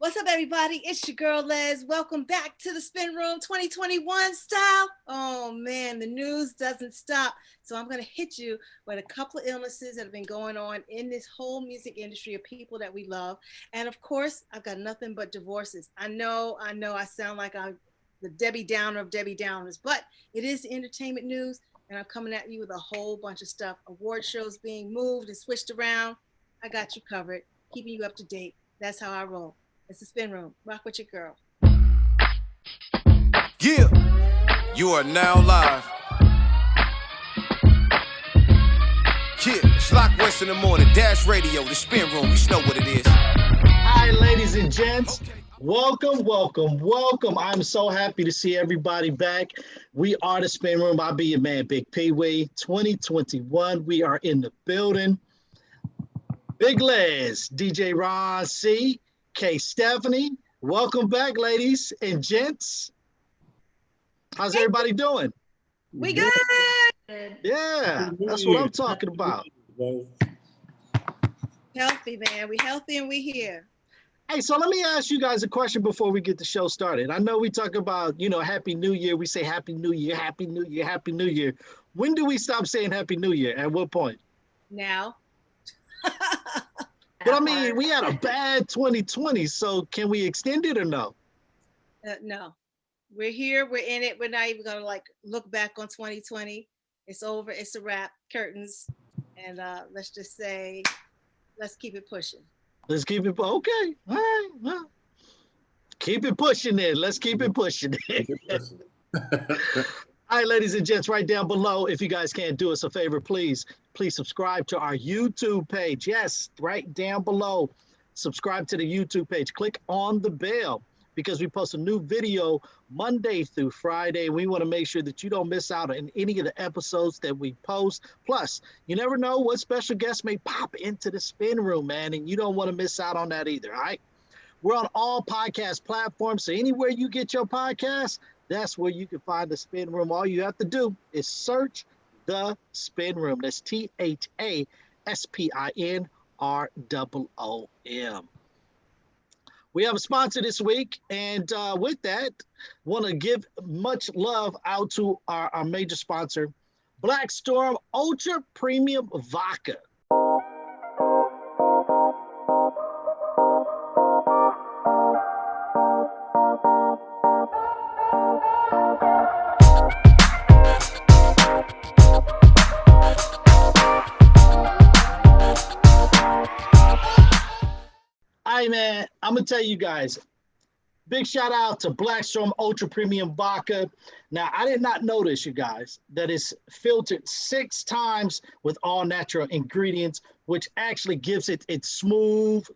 What's up, everybody? It's your girl, Les. Welcome back to the Spin Room 2021 style. Oh, man, the news doesn't stop. So I'm going to hit you with a couple of illnesses that have been going on in this whole music industry of people that we love. And, of course, I've got nothing but divorces. I know, I sound like I'm the Debbie Downer of Debbie Downers, but it is the entertainment news, and I'm coming at you with a whole bunch of stuff. Award shows being moved and switched around. I got you covered, keeping you up to date. That's how I roll. It's the Spin Room. Rock with your girl. Yeah, you are now live. Yeah, it's Lock West in the morning, Dash Radio, the Spin Room. You know what it is. Hi, ladies and gents. Welcome. I'm so happy to see everybody back. We are the Spin Room. I'll be your man, Bigg Pwee. 2021. We are in the building. Big Les, DJ Ron C. K. Stephanie, welcome back, ladies and gents. How's everybody doing? We good. Yeah, that's what I'm talking about. Healthy, man. We healthy and we here. Hey, so let me ask you guys a question before we get the show started. I know we talk about, Happy New Year. We say Happy New Year, Happy New Year, Happy New Year. When do we stop saying Happy New Year? At what point? Now. But I mean, we had a bad 2020, so can we extend it or no? No. We're here. We're in it. We're not even going to look back on 2020. It's over. It's a wrap. Curtains. And let's just say, let's keep it pushing. Let's keep it. Okay. All right. Well, keep it pushing then. Let's keep it pushing. All right, ladies and gents, right down below, if you guys can't do us a favor, please subscribe to our YouTube page. Yes, right down below. Subscribe to the YouTube page. Click on the bell because we post a new video Monday through Friday. We want to make sure that you don't miss out on any of the episodes that we post. Plus, you never know what special guests may pop into the Spin Room, man, and you don't want to miss out on that either, all right? We're on all podcast platforms, so anywhere you get your podcast, that's where you can find the Spin Room. All you have to do is search the Spin Room. That's THASPINROOM. We have a sponsor this week, and with that, want to give much love out to our major sponsor, Blackstorm Ultra Premium Vodka. Hey man, I'm gonna tell you guys, big shout out to Blackstorm Ultra Premium Vodka. Now, I did not notice, you guys, that it's filtered 6 times with all natural ingredients, which actually gives it its smooth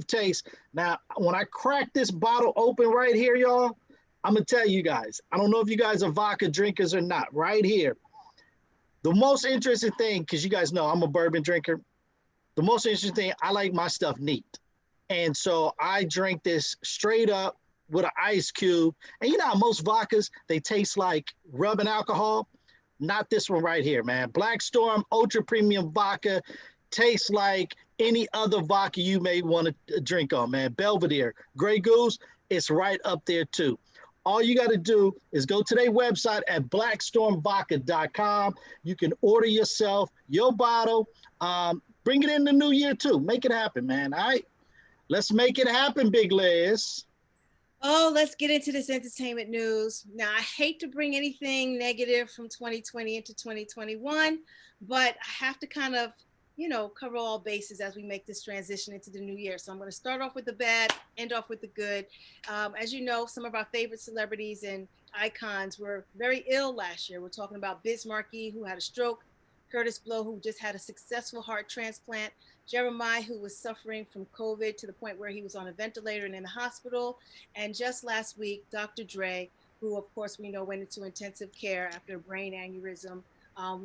taste. Now, when I crack this bottle open right here, y'all, I'm gonna tell you guys, I don't know if you guys are vodka drinkers or not, right here. The most interesting thing, because you guys know I'm a bourbon drinker, the most interesting thing, I like my stuff neat. And so I drink this straight up with an ice cube. And you know how most vodkas, they taste like rubbing alcohol? Not this one right here, man. Blackstorm Ultra Premium Vodka tastes like any other vodka you may want to drink on, man. Belvedere, Grey Goose, it's right up there too. All you got to do is go to their website at blackstormvodka.com. You can order yourself your bottle. Bring it in the new year too. Make it happen, man. All right? Let's make it happen, Big Les. Oh, let's get into this entertainment news. Now, I hate to bring anything negative from 2020 into 2021, but I have to kind of, cover all bases as we make this transition into the new year. So I'm going to start off with the bad, end off with the good. As you know, some of our favorite celebrities and icons were very ill last year. We're talking about Biz Markie, who had a stroke, Curtis Blow, who just had a successful heart transplant, Jeremiah, who was suffering from COVID to the point where he was on a ventilator and in the hospital. And just last week, Dr. Dre, who of course we know went into intensive care after a brain aneurysm.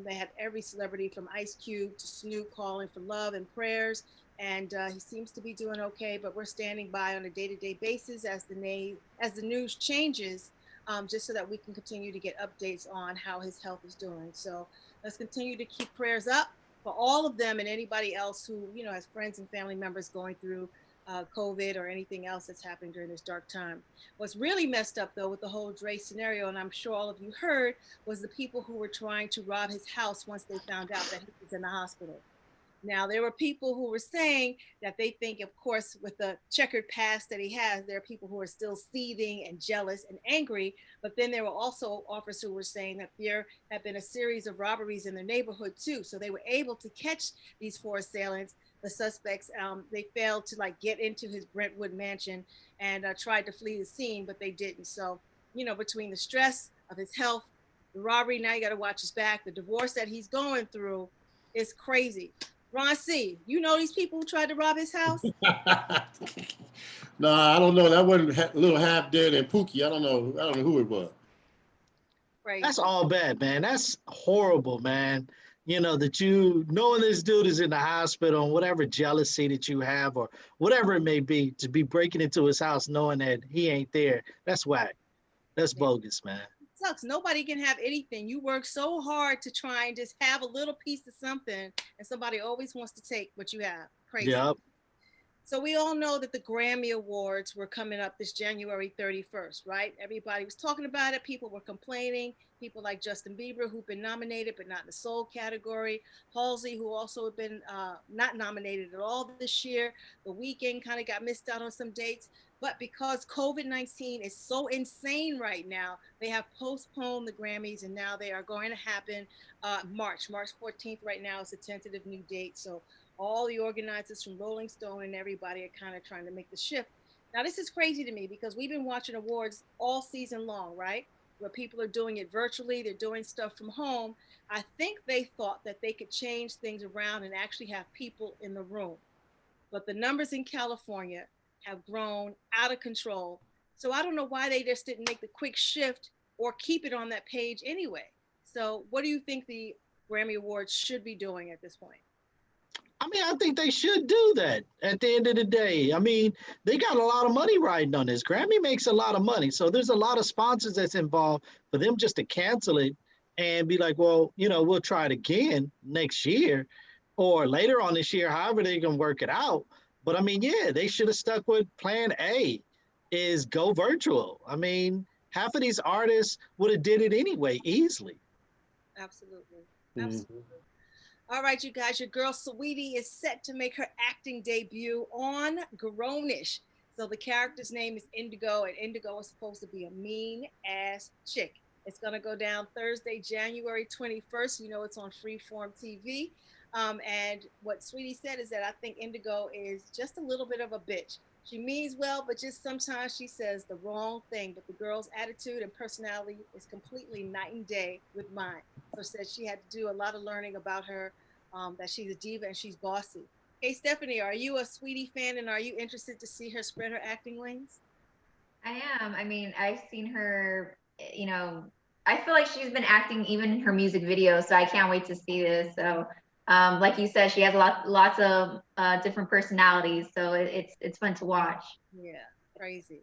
They had every celebrity from Ice Cube to Snoop calling for love and prayers. And he seems to be doing okay, but we're standing by on a day-to-day basis as the news changes, just so that we can continue to get updates on how his health is doing. So let's continue to keep prayers up for all of them and anybody else who, has friends and family members going through COVID or anything else that's happening during this dark time. What's really messed up though with the whole Dre scenario, and I'm sure all of you heard, was the people who were trying to rob his house once they found out that he was in the hospital. Now, there were people who were saying that they think, of course, with the checkered past that he has, there are people who are still seething and jealous and angry. But then there were also officers who were saying that there had been a series of robberies in their neighborhood, too. So they were able to catch these four assailants. The suspects, they failed to like get into his Brentwood mansion and tried to flee the scene, but they didn't. So, between the stress of his health, the robbery, now you got to watch his back, the divorce that he's going through is crazy. Ron C., you know these people who tried to rob his house? No, I don't know. That wasn't little half dead and Pookie. I don't know. I don't know who it was. Crazy. That's all bad, man. That's horrible, man. That you knowing this dude is in the hospital and whatever jealousy that you have or whatever it may be, to be breaking into his house knowing that he ain't there. That's whack. That's bogus, man. Sucks. Nobody can have anything. You work so hard to try and just have a little piece of something, and somebody always wants to take what you have. Crazy. Yep. So we all know that the Grammy Awards were coming up this January 31st, right? Everybody was talking about it. People were complaining. People like Justin Bieber, who've been nominated, but not in the soul category. Halsey, who also have been not nominated at all this year. The Weeknd kind of got missed out on some dates. But because COVID-19 is so insane right now, they have postponed the Grammys, and now they are going to happen March 14th right now is a tentative new date. So all the organizers from Rolling Stone and everybody are kind of trying to make the shift. Now, this is crazy to me because we've been watching awards all season long, right? Where people are doing it virtually, they're doing stuff from home. I think they thought that they could change things around and actually have people in the room. But the numbers in California have grown out of control. So I don't know why they just didn't make the quick shift or keep it on that page anyway. So what do you think the Grammy Awards should be doing at this point? I mean, I think they should do that at the end of the day. I mean, they got a lot of money riding on this. Grammy makes a lot of money. So there's a lot of sponsors that's involved. For them just to cancel it and be like, well, we'll try it again next year or later on this year, however they can work it out. But I mean, yeah, they should have stuck with plan A, is go virtual. I mean, half of these artists would have did it anyway, easily. Absolutely. Absolutely. All right, you guys, your girl Saweetie is set to make her acting debut on Grownish. So the character's name is Indigo, and Indigo is supposed to be a mean-ass chick. It's going to go down Thursday, January 21st. It's on Freeform TV. And what Sweetie said is that I think Indigo is just a little bit of a bitch. She means well, but just sometimes she says the wrong thing. But the girl's attitude and personality is completely night and day with mine. So said she had to do a lot of learning about her, that she's a diva and she's bossy. Hey, Stephanie, are you a Sweetie fan and are you interested to see her spread her acting wings? I am. I mean, I've seen her, I feel like she's been acting even in her music videos, so I can't wait to see this. So like you said, she has lots of different personalities, so it's fun to watch. Yeah, crazy.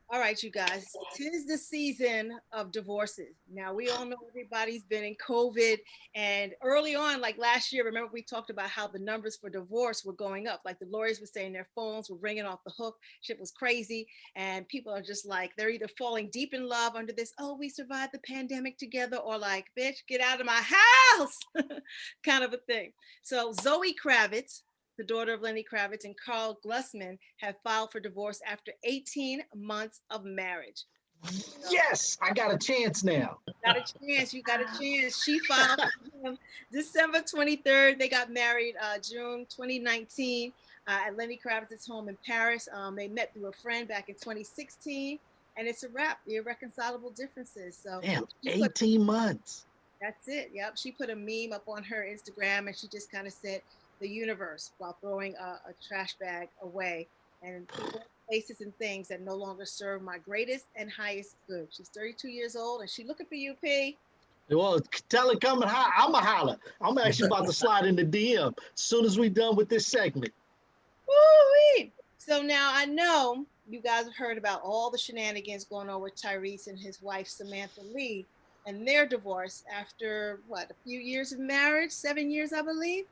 All right, you guys, 'tis the season of divorces. Now, we all know everybody's been in COVID, and early on, like last year, remember we talked about how the numbers for divorce were going up. Like the lawyers were saying their phones were ringing off the hook. Shit was crazy, and people are just like, they're either falling deep in love under this, oh, we survived the pandemic together, or like, bitch, get out of my house, kind of a thing. So Zoe Kravitz, the daughter of Lenny Kravitz, and Carl Glusman have filed for divorce after 18 months of marriage. Yes, I got a chance now. Got a chance. You got a chance. She filed for him December 23rd. They got married June 2019 at Lenny Kravitz's home in Paris. They met through a friend back in 2016, and it's a wrap. Irreconcilable differences. So damn, 18 months. That's it. Yep. She put a meme up on her Instagram, and she just kind of said, the universe, while throwing a trash bag away and places and things that no longer serve my greatest and highest good. She's 32 years old and she looking for you, P. Well, tell her come and holler. I'm a holler. I'm actually about to slide in the DM as soon as we done with this segment. Woo-wee. So now I know you guys have heard about all the shenanigans going on with Tyrese and his wife Samantha Lee and their divorce after what, a few years of marriage, 7 years, I believe.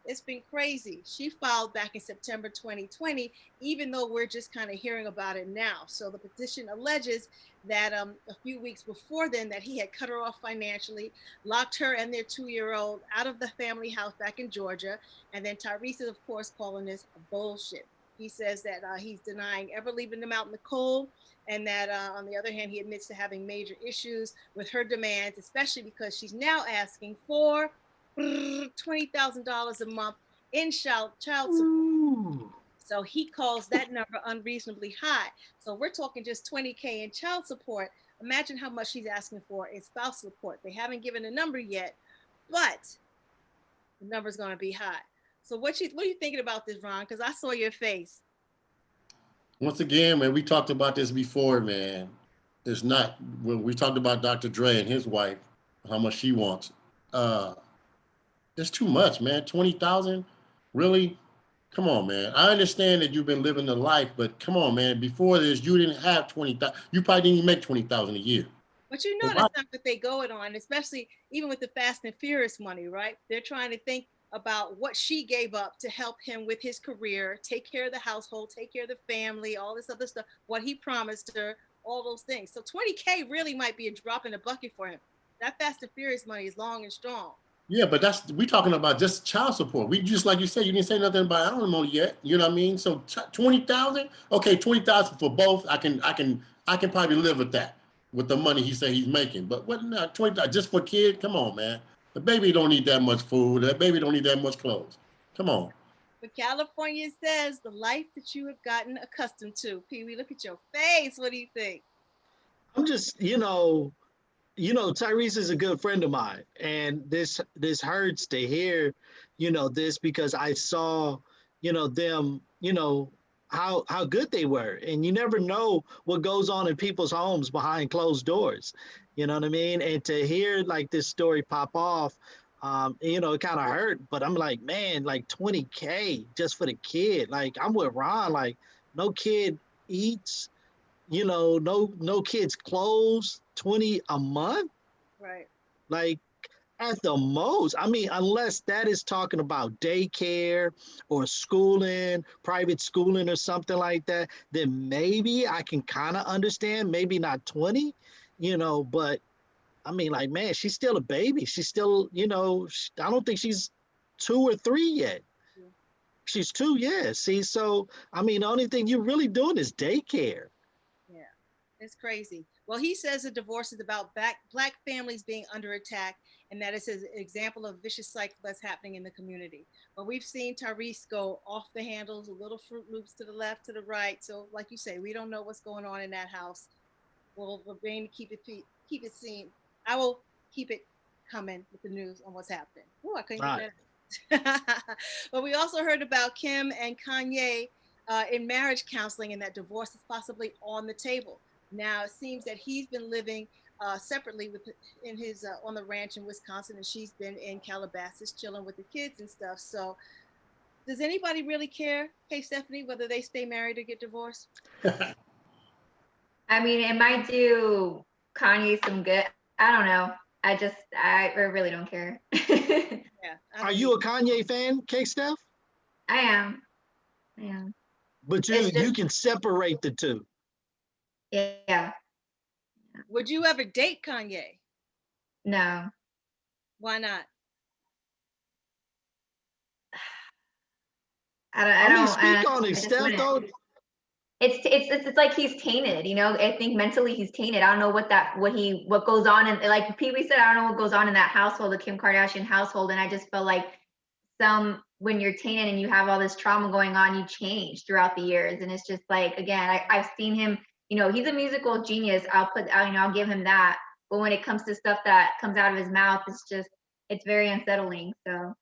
It's been crazy. She filed back in September 2020, even though we're just kind of hearing about it now. So the petition alleges that a few weeks before then that he had cut her off financially, locked her and their 2-year-old out of the family house back in Georgia. And then Tyrese is, of course, calling this bullshit. He says that he's denying ever leaving them out in the cold, and that on the other hand, he admits to having major issues with her demands, especially because she's now asking for $20,000 a month in child support. Ooh. So he calls that number unreasonably high. So we're talking just 20K in child support. Imagine how much she's asking for in spouse support. They haven't given a number yet, but the number's going to be high. So what are you thinking about this, Ron? Because I saw your face. Once again, man, we talked about this before, man. It's not, when we talked about Dr. Dre and his wife, how much she wants. It's too much, man. 20,000, really? Come on, man. I understand that you've been living the life, but come on, man. Before this, you didn't have 20,000. You probably didn't even make 20,000 a year. But you know, that's not what they go it on, especially even with the Fast and Furious money, right? They're trying to think about what she gave up to help him with his career, take care of the household, take care of the family, all this other stuff, what he promised her, all those things. So 20K really might be a drop in the bucket for him. That Fast and Furious money is long and strong. Yeah, but we talking about just child support. We just, like you said, you didn't say nothing about alimony yet. You know what I mean? So 20,000, okay, 20,000 for both. I can probably live with that, with the money he said he's making. But what now? 20,000 just for kid? Come on, man. The baby don't need that much food. That baby don't need that much clothes. Come on. But California says the life that you have gotten accustomed to. Pee Wee, look at your face. What do you think? I'm just, Tyrese is a good friend of mine, and this hurts to hear, this, because I saw, them, how good they were, and you never know what goes on in people's homes behind closed doors, you know what I mean? And to hear like this story pop off, it kind of hurt, but I'm like, man, like 20K just for the kid. Like I'm with Ron, like no kid eats, no kids clothes, 20 a month. Right. Like at the most, I mean, unless that is talking about daycare or schooling, private schooling or something like that, then maybe I can kind of understand, maybe not 20, but I mean, like, man, she's still a baby. She's still, I don't think she's 2 or 3 yet. Yeah. She's 2, yeah. See, so, I mean, the only thing you're really doing is daycare. Yeah, it's crazy. Well, he says the divorce is about Black families being under attack, and that is an example of vicious cycle that's happening in the community. But we've seen Tyrese go off the handles, a little Fruit Loops to the left, to the right. So, like you say, we don't know what's going on in that house. We're going to keep it seen. I will keep it coming with the news on what's happening. Oh, I couldn't get that. But we also heard about Kim and Kanye in marriage counseling, and that divorce is possibly on the table. Now it seems that he's been living separately in his on the ranch in Wisconsin, and she's been in Calabasas chilling with the kids and stuff. So, does anybody really care, hey Stephanie, whether they stay married or get divorced? I mean, it might do Kanye some good. I don't know. I really don't care. Yeah. Are you a Kanye fan, K-Steph? I am. But you can separate the two. Yeah. Would you ever date Kanye? No. Why not? I don't speak on it, Steph. It's like he's tainted, I think mentally he's tainted. I don't know what goes on, and like Pee Wee said, I don't know what goes on in that household, the Kim Kardashian household, and I just felt like when you're tainted and you have all this trauma going on, you change throughout the years, and it's just like, again, I've seen him, he's a musical genius. I'll give him that, but when it comes to stuff that comes out of his mouth, it's very unsettling. So,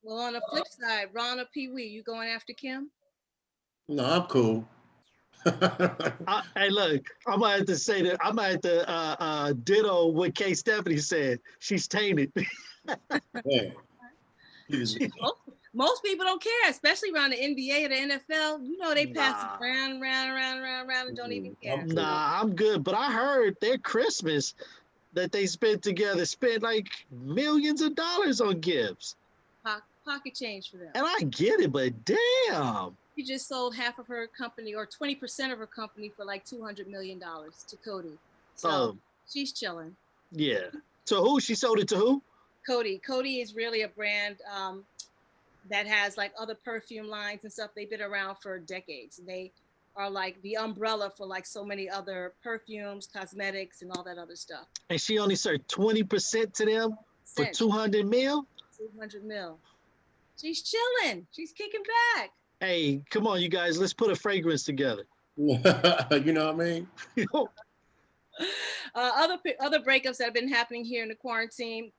well, on the flip side, Ron or Pee Wee, you going after Kim? No, I'm cool. Hey, look, I'm gonna have to say that I'm gonna have to ditto what K. Stephanie said. She's tainted. Yeah. Most people don't care, especially around the NBA or the NFL. They pass it round, and don't even care. Nah, I'm good. But I heard their Christmas that they spent together spent like millions of dollars on gifts. pocket change for them. And I get it, but damn. She just sold half of her company or 20% of her company for like $200 million to Cody. So she's chilling. Yeah. So who? She sold it to who? Cody. Cody is really a brand that has like other perfume lines and stuff. They've been around for decades. They are like the umbrella for like so many other perfumes, cosmetics, and all that other stuff. And she only sold 20% to them for 200 mil? 200 mil. She's chilling. She's kicking back. Hey, come on, you guys. Let's put a fragrance together. You know what I mean? Other breakups that have been happening here in the quarantine.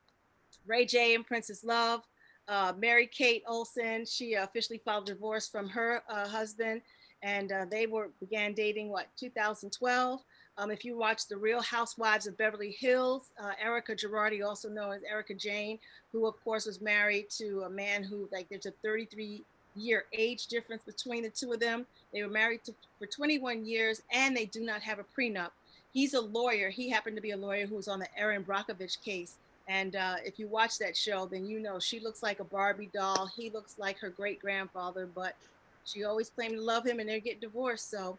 Ray J and Princess Love. Mary-Kate Olsen, she officially filed divorce from her husband, and they began dating 2012. If you watch The Real Housewives of Beverly Hills, Erica Girardi, also known as Erica Jane, who of course was married to a man who, like, there's a 33-year age difference between the two of them. They were married for 21 years, and they do not have a prenup. He's a lawyer. He happened to be a lawyer who was on the Erin Brockovich case. And if you watch that show, then you know she looks like a Barbie doll. He looks like her great-grandfather, but she always claimed to love him, and they're getting divorced. So,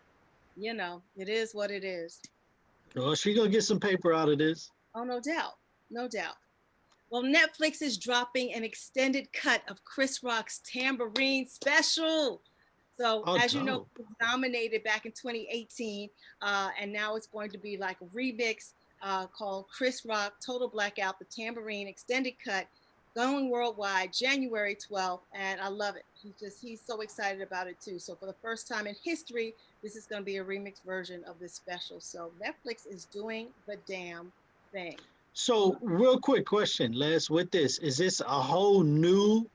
you know, it is what it is. Oh, she's going to get some paper out of this. Oh, no doubt. No doubt. Well, Netflix is dropping an extended cut of Chris Rock's Tambourine Special. So, as you know, it was nominated back in 2018, and now it's going to be like a remix called Chris Rock Total Blackout, the Tambourine Extended Cut, going worldwide January 12th, and I love it. He's so excited about it too. So for the first time in history, this is going to be a remix version of this special. So Netflix is doing the damn thing. So real quick question, Les, with this, is this a whole new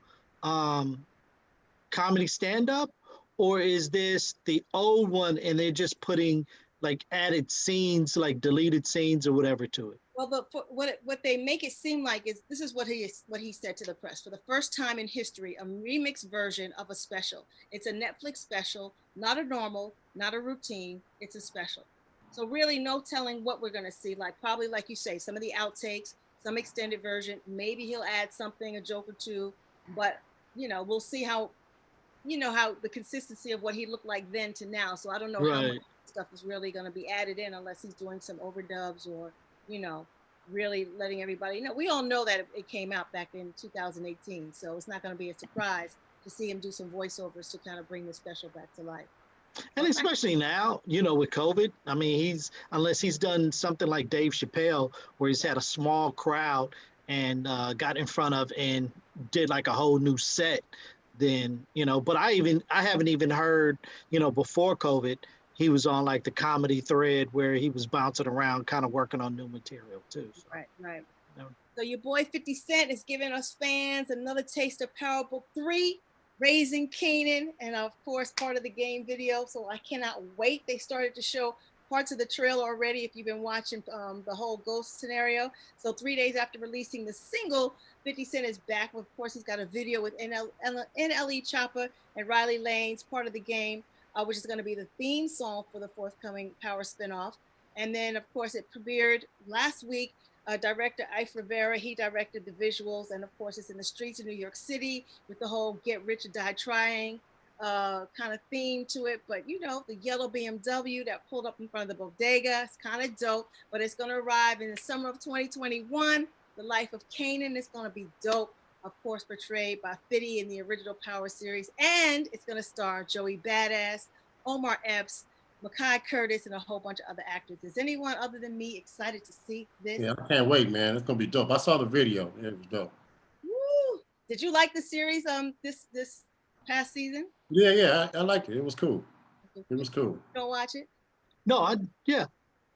comedy stand-up, or is this the old one and they're just putting like added scenes, like deleted scenes or whatever to it? Well, what they make it seem like is this is what he said to the press. For the first time in history, a remix version of a special. It's a Netflix special, not a normal, not a routine. It's a special. So really, no telling what we're gonna see. Like probably, like you say, some of the outtakes, some extended version. Maybe he'll add something, a joke or two. But you know, we'll see how the consistency of what he looked like then to now. So I don't know how much stuff is really going to be added in unless he's doing some overdubs or, really letting everybody know. We all know that it came out back in 2018. So it's not going to be a surprise to see him do some voiceovers to kind of bring the special back to life. And especially now, with COVID, I mean, unless he's done something like Dave Chappelle, where he's had a small crowd and got in front of and did like a whole new set, then, but I haven't even heard, before COVID, he was on like the comedy thread where he was bouncing around, kind of working on new material too. So. Right. So your boy 50 Cent is giving us fans another taste of Power Book 3, Raising Kanan, and of course part of the game video. So I cannot wait. They started to show parts of the trailer already if you've been watching the whole ghost scenario. So 3 days after releasing the single, 50 Cent is back. Of course, he's got a video with NLE Choppa and Riley Lane's part of the game, which is going to be the theme song for the forthcoming Power spinoff. And then, of course, it premiered last week. Director Ike Rivera, he directed the visuals. And, of course, it's in the streets of New York City with the whole Get Rich or Die Trying kind of theme to it. But, the yellow BMW that pulled up in front of the bodega, it's kind of dope. But it's going to arrive in the summer of 2021. The life of Kanan is going to be dope, of course, portrayed by 50 in the original Power series. And it's going to star Joey Badass, Omar Epps, Mekhi Curtis, and a whole bunch of other actors. Is anyone other than me excited to see this? Yeah, I can't wait, man. It's going to be dope. I saw the video. It was dope. Woo! Did you like the series this past season? Yeah, I liked it. It was cool. It was cool. Don't watch it? No, yeah.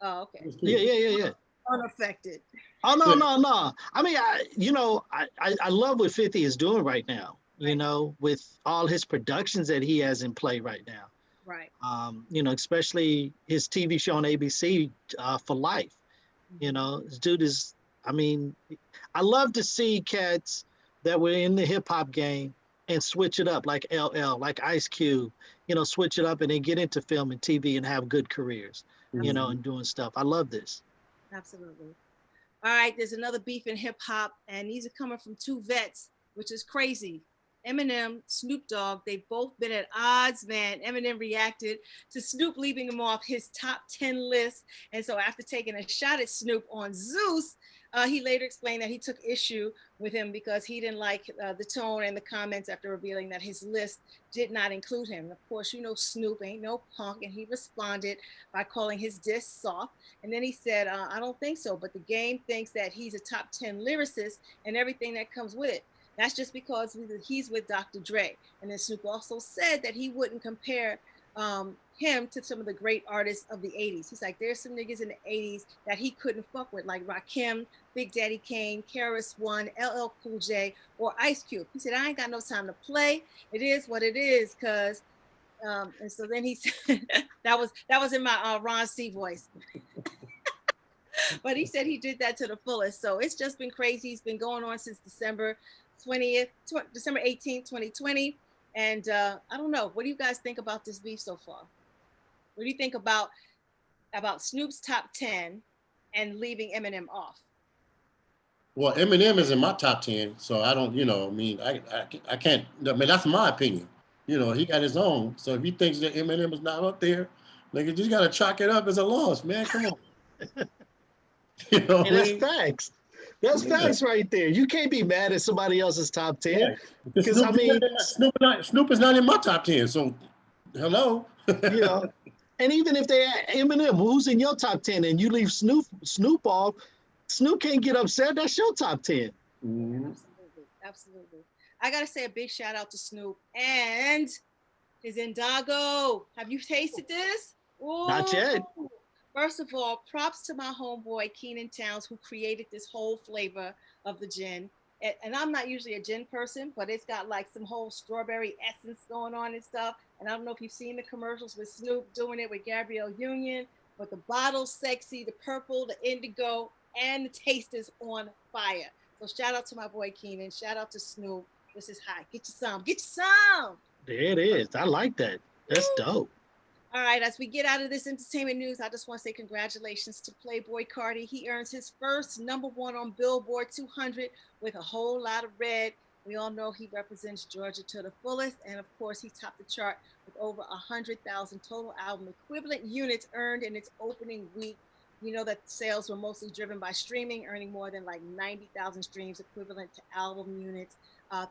Oh, okay. Cool. Yeah. Unaffected. Oh, no. I mean, I love what 50 is doing right now, with all his productions that he has in play right now. Right. Especially his TV show on ABC, For Life. This dude is, I love to see cats that were in the hip hop game and switch it up, like LL, like Ice Cube, switch it up and then get into film and TV and have good careers, and doing stuff. I love this. Absolutely. All right, there's another beef in hip hop, and these are coming from two vets, which is crazy. Eminem, Snoop Dogg, they've both been at odds, man. Eminem reacted to Snoop leaving him off his top 10 list. And so after taking a shot at Snoop on Zeus, he later explained that he took issue with him because he didn't like the tone and the comments after revealing that his list did not include him. Of course, you know Snoop ain't no punk, and he responded by calling his diss soft. And then he said, I don't think so, but the game thinks that he's a top 10 lyricist and everything that comes with it. That's just because he's with Dr. Dre. And then Snoop also said that he wouldn't compare him to some of the great artists of the 80s. He's like, there's some niggas in the 80s that he couldn't fuck with, like Rakim, Big Daddy Kane, KRS-One, LL Cool J, or Ice Cube. He said, I ain't got no time to play. It is what it is, cuz. And so then he said, that was in my Ron C voice. But he said he did that to the fullest. So it's just been crazy. It's been going on since December 18th, 2020. And I don't know. What do you guys think about this beef so far? What do you think about Snoop's top 10 and leaving Eminem off? Well, Eminem is in my top 10, so I don't, I mean, I can't, I mean, that's my opinion. He got his own. So if he thinks that Eminem is not up there, like, you just got to chalk it up as a loss, man. Come on. And that's facts. That's facts right there. You can't be mad at somebody else's top 10. Because, I mean, Snoop is not in my top 10, so hello. And even if they add Eminem, who's in your top 10, and you leave Snoop off, Snoop can't get upset. That's your top 10. Mm-hmm. Absolutely. I gotta say a big shout out to Snoop and his Indigo. Have you tasted this? Ooh. Not yet. First of all, props to my homeboy Keenan Towns, who created this whole flavor of the gin. And I'm not usually a gin person, but it's got like some whole strawberry essence going on and stuff. And I don't know if you've seen the commercials with Snoop doing it with Gabrielle Union, but the bottle's sexy, the purple, the indigo, and the taste is on fire. So shout out to my boy Keenan. Shout out to Snoop. This is hot. Get you some. Get you some. There it is. I like that. That's dope. All right, as we get out of this entertainment news, I just want to say congratulations to Playboi Carti. He earns his first #1 on Billboard 200 with A Whole Lot of Red. We all know he represents Georgia to the fullest. And of course, he topped the chart with over 100,000 total album equivalent units earned in its opening week. You know that sales were mostly driven by streaming, earning more than like 90,000 streams equivalent to album units,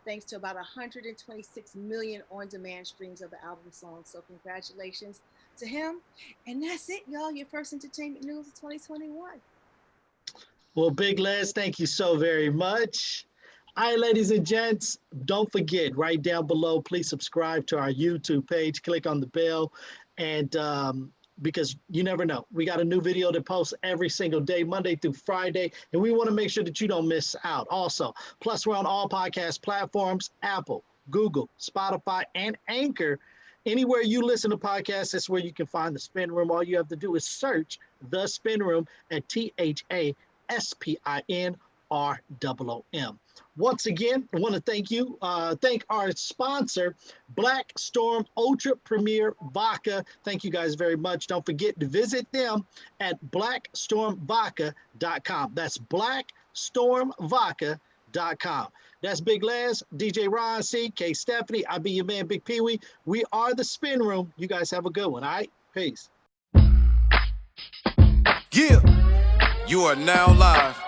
thanks to about 126 million on-demand streams of the album song. So congratulations to him. And that's it, y'all. Your first entertainment news of 2021. Well, Big Les, thank you so very much. All right, ladies and gents, don't forget, right down below, please subscribe to our YouTube page. Click on the bell. And because you never know, we got a new video to post every single day, Monday through Friday, and we want to make sure that you don't miss out. Also, plus we're on all podcast platforms: Apple, Google, Spotify, and Anchor. Anywhere you listen to podcasts, that's where you can find the Spin Room. All you have to do is search the Spin Room at THASPINROOM. Once again, I want to thank our sponsor, Blackstorm Ultra Premier Vodka. Thank you guys very much. Don't forget to visit them at blackstormvodka.com. That's blackstormvodka.com. That's Big Les, DJ Ron C, K Stephanie. I be your man, Bigg Pwee. We are the Spin Room. You guys have a good one. All right? Peace. Yeah, you are now live